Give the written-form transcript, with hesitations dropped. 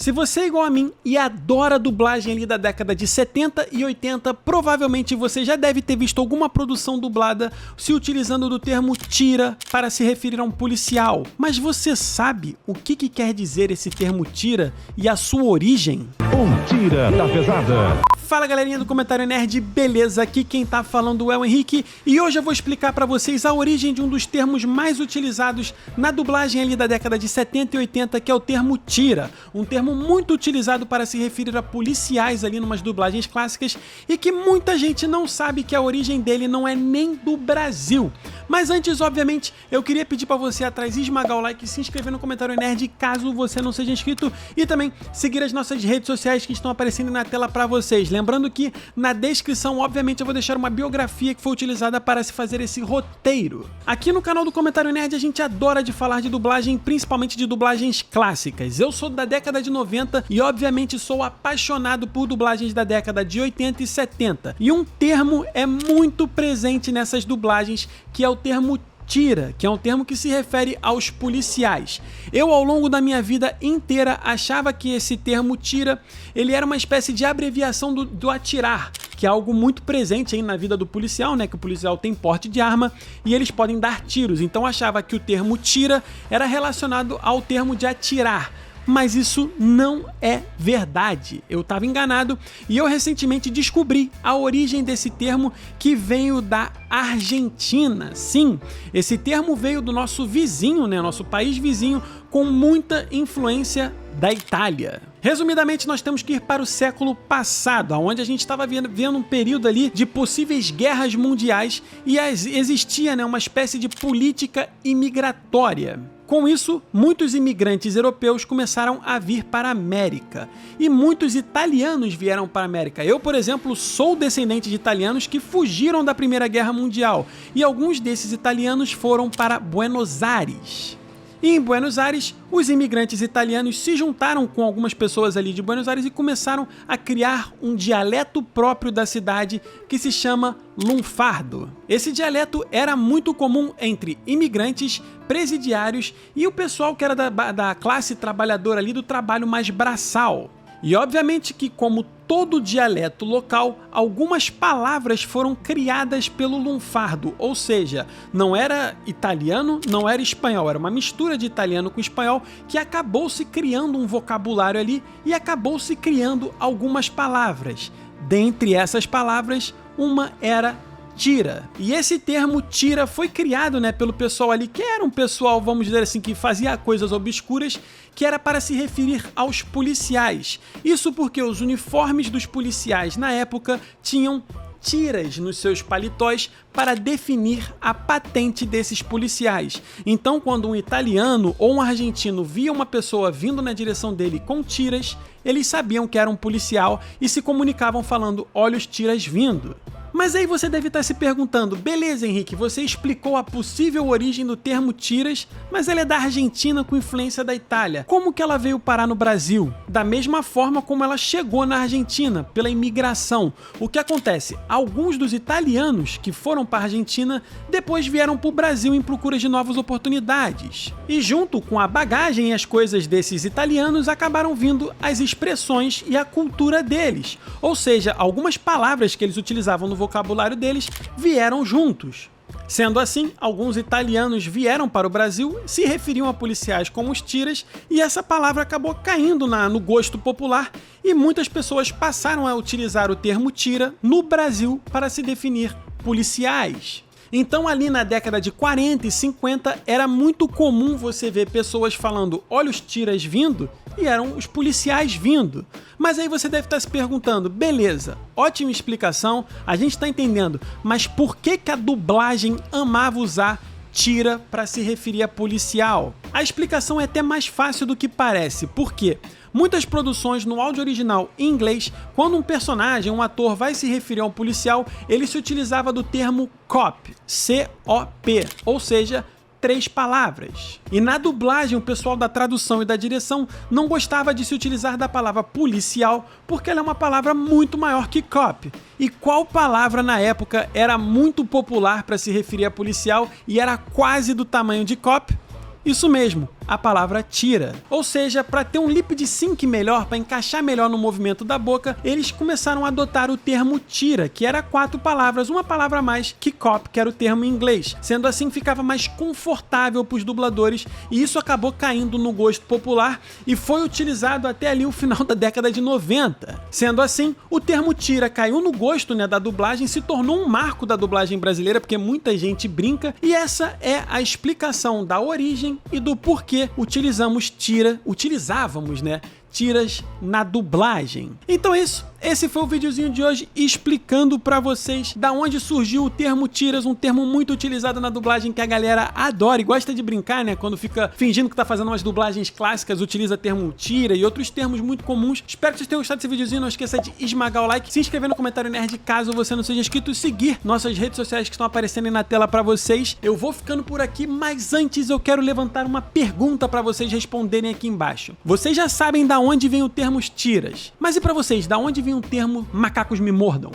Se você é igual a mim e adora dublagem ali da década de 70 e 80, provavelmente você já deve ter visto alguma produção dublada se utilizando do termo tira para se referir a um policial. Mas você sabe o que quer dizer esse termo tira e a sua origem? Um tira da pesada. Fala galerinha do Comentário Nerd, beleza? Aqui quem tá falando é o Henrique e hoje eu vou explicar pra vocês a origem de um dos termos mais utilizados na dublagem ali da década de 70 e 80, que é o termo tira. Um termo muito utilizado para se referir a policiais ali numas dublagens clássicas e que muita gente não sabe que a origem dele não é nem do Brasil. Mas antes, obviamente, eu queria pedir pra você atrás esmagar o like e se inscrever no Comentário Nerd caso você não seja inscrito e também seguir as nossas redes sociais que estão aparecendo na tela pra vocês. Lembrando que na descrição, obviamente, eu vou deixar uma biografia que foi utilizada para se fazer esse roteiro. Aqui no canal do Comentário Nerd a gente adora de falar de dublagem, principalmente de dublagens clássicas. Eu sou da década de 90 e obviamente sou apaixonado por dublagens da década de 80 e 70. E um termo é muito presente nessas dublagens, que é o termo tira, que é um termo que se refere aos policiais. Eu, ao longo da minha vida inteira, achava que esse termo tira, ele era uma espécie de abreviação do atirar, que é algo muito presente aí na vida do policial, né? Que o policial tem porte de arma e eles podem dar tiros. Então eu achava que o termo tira era relacionado ao termo de atirar. Mas isso não é verdade. Eu estava enganado e eu recentemente descobri a origem desse termo, que veio da Argentina. Sim, esse termo veio do nosso vizinho, né? Nosso país vizinho, com muita influência da Itália. Resumidamente, nós temos que ir para o século passado, onde a gente estava vendo um período ali de possíveis guerras mundiais e existia, né, uma espécie de política imigratória. Com isso, muitos imigrantes europeus começaram a vir para a América e muitos italianos vieram para a América. Eu, por exemplo, sou descendente de italianos que fugiram da Primeira Guerra Mundial e alguns desses italianos foram para Buenos Aires. E em Buenos Aires, os imigrantes italianos se juntaram com algumas pessoas ali de Buenos Aires e começaram a criar um dialeto próprio da cidade que se chama lunfardo. Esse dialeto era muito comum entre imigrantes, presidiários e o pessoal que era da classe trabalhadora ali, do trabalho mais braçal. E obviamente que, como todo dialeto local, algumas palavras foram criadas pelo lunfardo, ou seja, não era italiano, não era espanhol, era uma mistura de italiano com espanhol que acabou se criando um vocabulário ali e acabou se criando algumas palavras. Dentre essas palavras, uma era tira. E esse termo tira foi criado, né, pelo pessoal ali, que era um pessoal, vamos dizer assim, que fazia coisas obscuras, que era para se referir aos policiais. Isso porque os uniformes dos policiais na época tinham tiras nos seus paletós para definir a patente desses policiais. Então, quando um italiano ou um argentino via uma pessoa vindo na direção dele com tiras, eles sabiam que era um policial e se comunicavam falando: "Olha os tiras vindo". Mas aí você deve estar se perguntando: beleza, Henrique, você explicou a possível origem do termo tiras, mas ela é da Argentina com influência da Itália. Como que ela veio parar no Brasil? Da mesma forma como ela chegou na Argentina, pela imigração. O que acontece? Alguns dos italianos que foram para a Argentina depois vieram para o Brasil em procura de novas oportunidades. E junto com a bagagem e as coisas desses italianos acabaram vindo as expressões e a cultura deles. Ou seja, algumas palavras que eles utilizavam no vocabulário deles vieram juntos. Sendo assim, alguns italianos vieram para o Brasil, se referiam a policiais como os tiras, e essa palavra acabou caindo no gosto popular e muitas pessoas passaram a utilizar o termo tira no Brasil para se definir policiais. Então ali na década de 40 e 50 era muito comum você ver pessoas falando "olha os tiras vindo" e eram os policiais vindo. Mas aí você deve estar se perguntando: beleza, ótima explicação, a gente está entendendo, mas por que a dublagem amava usar tira para se referir a policial? A explicação é até mais fácil do que parece, porque muitas produções no áudio original em inglês, quando um personagem, um ator vai se referir a um policial, ele se utilizava do termo cop, C-O-P, ou seja, 3 palavras. E na dublagem, o pessoal da tradução e da direção não gostava de se utilizar da palavra policial, porque ela é uma palavra muito maior que cop. E qual palavra na época era muito popular para se referir a policial e era quase do tamanho de cop? Isso mesmo, a palavra tira. Ou seja, para ter um lip sync melhor, para encaixar melhor no movimento da boca, eles começaram a adotar o termo tira, que era 4 palavras, uma palavra a mais que cop, que era o termo em inglês. Sendo assim, ficava mais confortável para os dubladores e isso acabou caindo no gosto popular e foi utilizado até ali o final da década de 90. Sendo assim, o termo tira caiu no gosto, né, da dublagem, se tornou um marco da dublagem brasileira, porque muita gente brinca, e essa é a explicação da origem e do porquê utilizávamos, né, tiras na dublagem. Então é isso, esse foi o videozinho de hoje explicando pra vocês da onde surgiu o termo tiras, um termo muito utilizado na dublagem que a galera adora e gosta de brincar, né, quando fica fingindo que tá fazendo umas dublagens clássicas, utiliza termo tira e outros termos muito comuns. Espero que vocês tenham gostado desse videozinho, não esqueça de esmagar o like, se inscrever no comentário nerd caso você não seja inscrito e seguir nossas redes sociais que estão aparecendo aí na tela pra vocês. Eu vou ficando por aqui, mas antes eu quero levantar uma pergunta pra vocês responderem aqui embaixo. Vocês já sabem da onde vem o termo tiras, mas e pra vocês, da onde vem o termo macacos me mordam?